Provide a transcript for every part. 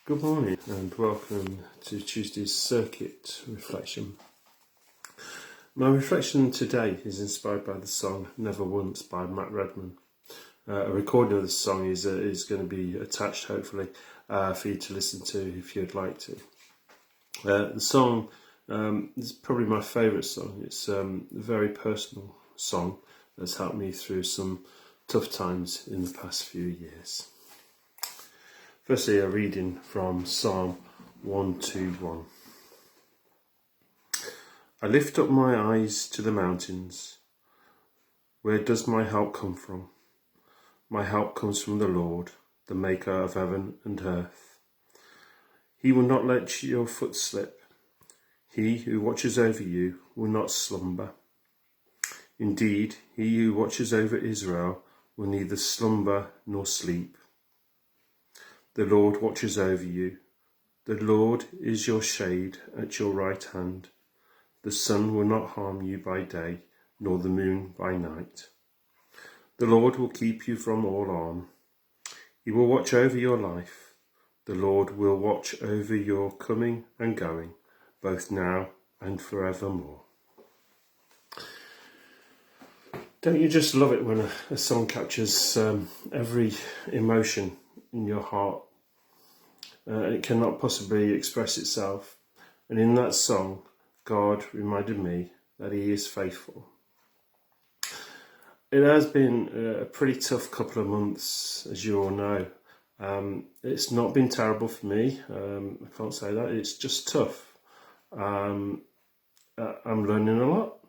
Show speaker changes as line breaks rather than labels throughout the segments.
Good morning and welcome to Tuesday's Circuit Reflection. My reflection today is inspired by the song Never Once by Matt Redman. A recording of this song is going to be attached hopefully for you to listen to if you'd like to. The song is probably my favourite song. It's a very personal song that's helped me through some tough times in the past few years. Firstly, a reading from Psalm 121. I lift up my eyes to the mountains. Where does my help come from? My help comes from the Lord, the maker of heaven and earth. He will not let your foot slip. He who watches over you will not slumber. Indeed, he who watches over Israel will neither slumber nor sleep. The Lord watches over you. The Lord is your shade at your right hand. The sun will not harm you by day, nor the moon by night. The Lord will keep you from all harm. He will watch over your life. The Lord will watch over your coming and going, both now and forevermore. Don't you just love it when a song captures every emotion in your heart? It cannot possibly express itself. And in that song, God reminded me that he is faithful. It has been a pretty tough couple of months, as you all know. It's not been terrible for me. I can't say that. It's just tough. I'm learning a lot.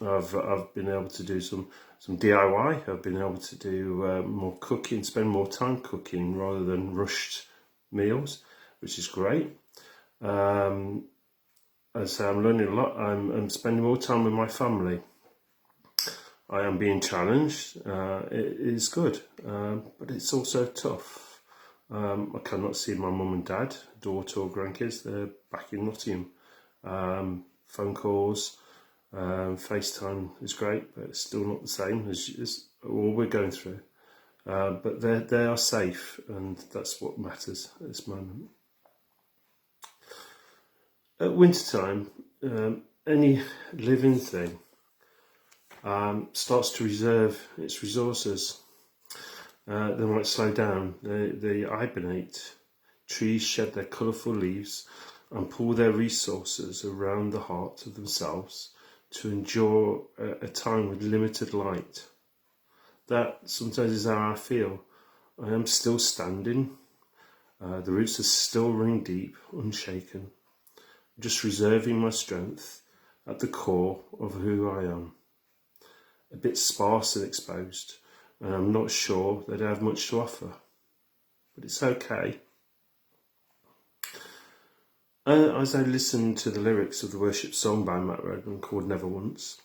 I've been able to do some DIY. I've been able to do more cooking, spend more time cooking rather than rushed meals, which is great. As I say, I'm learning a lot. I'm spending more time with my family. I am being challenged. It is good, but it's also tough. I cannot see my mum and dad, daughter or grandkids. They're back in Nottingham. Phone calls. FaceTime is great, but it's still not the same as all we're going through. But they are safe, and that's what matters at this moment. At wintertime, any living thing starts to reserve its resources. They might slow down, they hibernate. Trees shed their colourful leaves and pull their resources around the heart of themselves to endure a time with limited light. That sometimes is how I feel. I am still standing. The roots are still running deep, unshaken. Just reserving my strength at the core of who I am. A bit sparse and exposed, and I'm not sure that I have much to offer. But it's okay. As I listened to the lyrics of the worship song by Matt Redman called Never Once,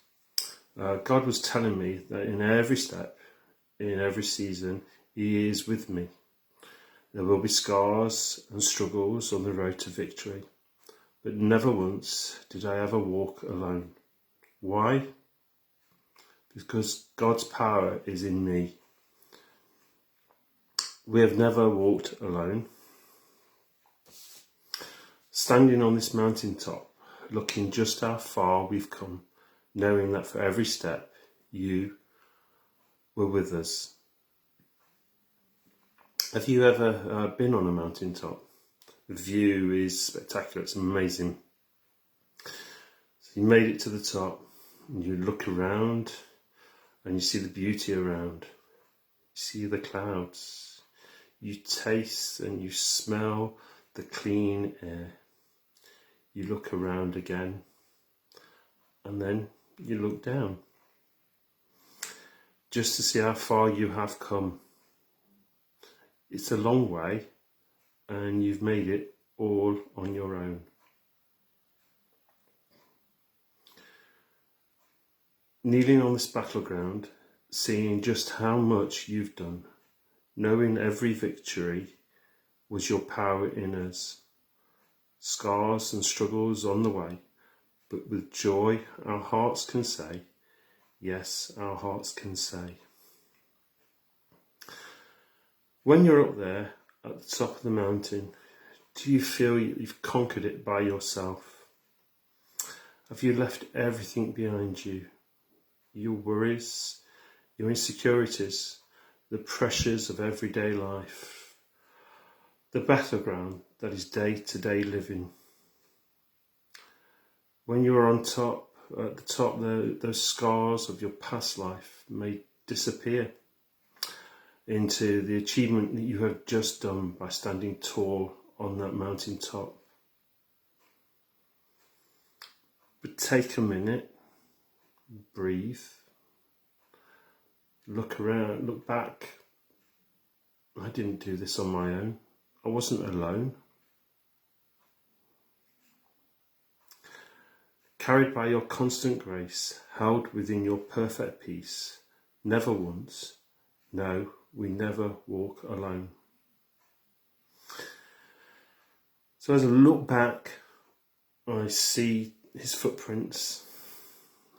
God was telling me that in every step, in every season, he is with me. There will be scars and struggles on the road to victory, but never once did I ever walk alone. Why? Because God's power is in me. We have never walked alone. Standing on this mountaintop, looking just how far we've come, knowing that for every step you were with us. Have you ever been on a mountaintop? The view is spectacular, it's amazing. So you made it to the top, and you look around, and you see the beauty around. You see the clouds. You taste and you smell the clean air. You look around again, and then you look down, just to see how far you have come. It's a long way, and you've made it all on your own. Kneeling on this battleground, seeing just how much you've done, knowing every victory was your power in us. Scars and struggles on the way, but with joy our hearts can say, yes, our hearts can say. When you're up there at the top of the mountain, do you feel you've conquered it by yourself? Have you left everything behind you? Your worries, your insecurities, the pressures of everyday life, the battleground that is day-to-day living. When you are on top, at the top, those scars of your past life may disappear into the achievement that you have just done by standing tall on that mountain top. But take a minute, breathe, look around, look back. I didn't do this on my own. I wasn't alone. Carried by your constant grace, held within your perfect peace, never once, no, we never walk alone. So as I look back, I see his footprints,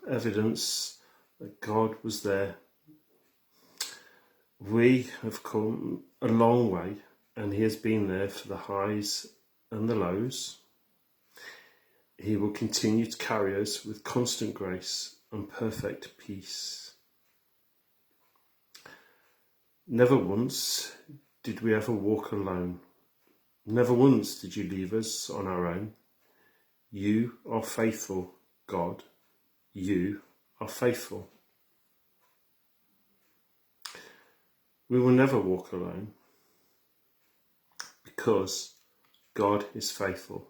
evidence that God was there. We have come a long way, and he has been there for the highs and the lows. He will continue to carry us with constant grace and perfect peace. Never once did we ever walk alone. Never once did you leave us on our own. You are faithful, God. You are faithful. We will never walk alone because God is faithful.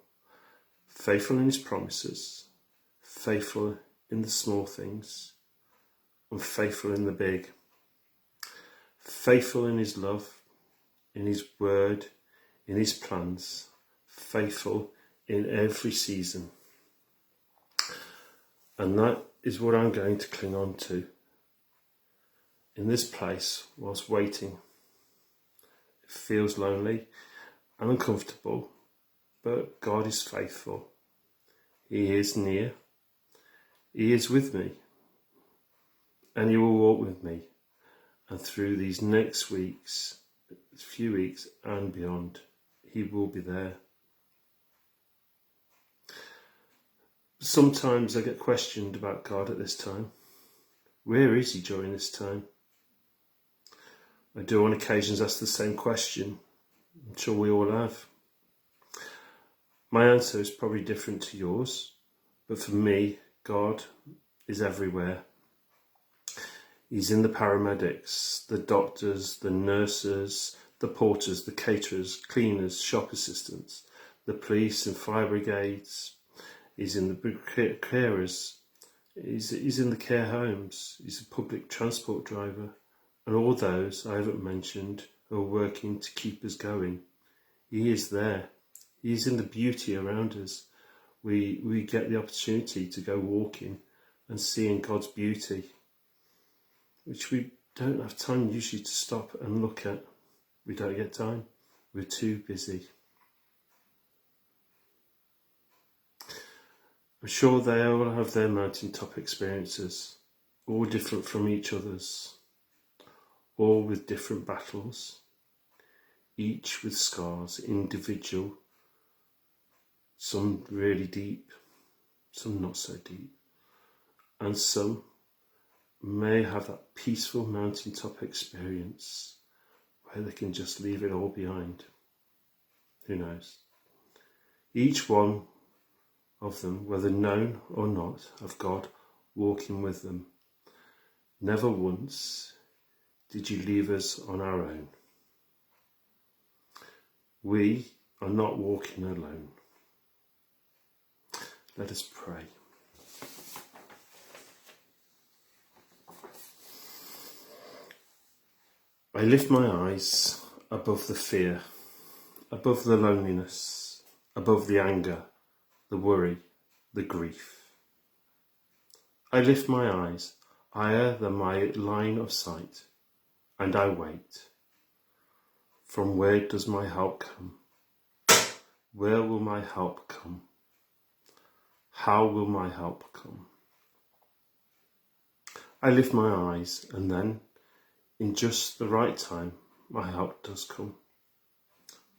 Faithful in his promises, faithful in the small things, and faithful in the big. Faithful in his love, in his word, in his plans, faithful in every season. And that is what I'm going to cling on to in this place whilst waiting. It feels lonely and uncomfortable, but God is faithful. He is near. He is with me. And he will walk with me. And through these next weeks, few weeks and beyond, he will be there. Sometimes I get questioned about God at this time. Where is he during this time? I do on occasions ask the same question. I'm sure we all have. My answer is probably different to yours, but for me, God is everywhere. He's in the paramedics, the doctors, the nurses, the porters, the caterers, cleaners, shop assistants, the police and fire brigades. He's in the carers. He's in the care homes. He's a public transport driver. And all those I haven't mentioned who are working to keep us going. He is there. He is in the beauty around us. We get the opportunity to go walking and seeing God's beauty, which we don't have time usually to stop and look at. We don't get time. We're too busy. I'm sure they all have their mountaintop experiences, all different from each other's, all with different battles, each with scars, individual, some really deep, some not so deep, and some may have that peaceful mountaintop experience where they can just leave it all behind. Who knows? Each one of them, whether known or not, have God walking with them. Never once did you leave us on our own. We are not walking alone. Let us pray. I lift my eyes above the fear, above the loneliness, above the anger, the worry, the grief. I lift my eyes higher than my line of sight, and I wait. From where does my help come? Where will my help come? How will my help come? I lift my eyes, and then, in just the right time, my help does come.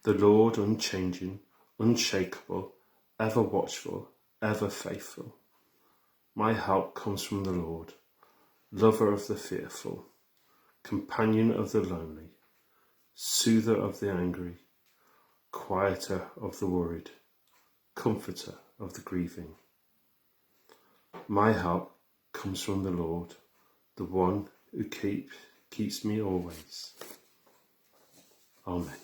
The Lord unchanging, unshakable, ever watchful, ever faithful. My help comes from the Lord, lover of the fearful, companion of the lonely, soother of the angry, quieter of the worried, comforter of the grieving. My help comes from the Lord, the one who keeps me always. Amen.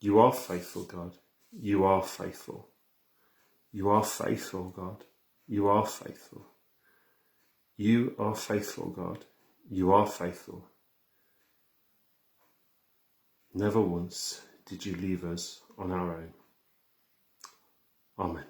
You are faithful, God. You are faithful. You are faithful, God. You are faithful. You are faithful, God. You are faithful. Never once did you leave us on our own. Amen.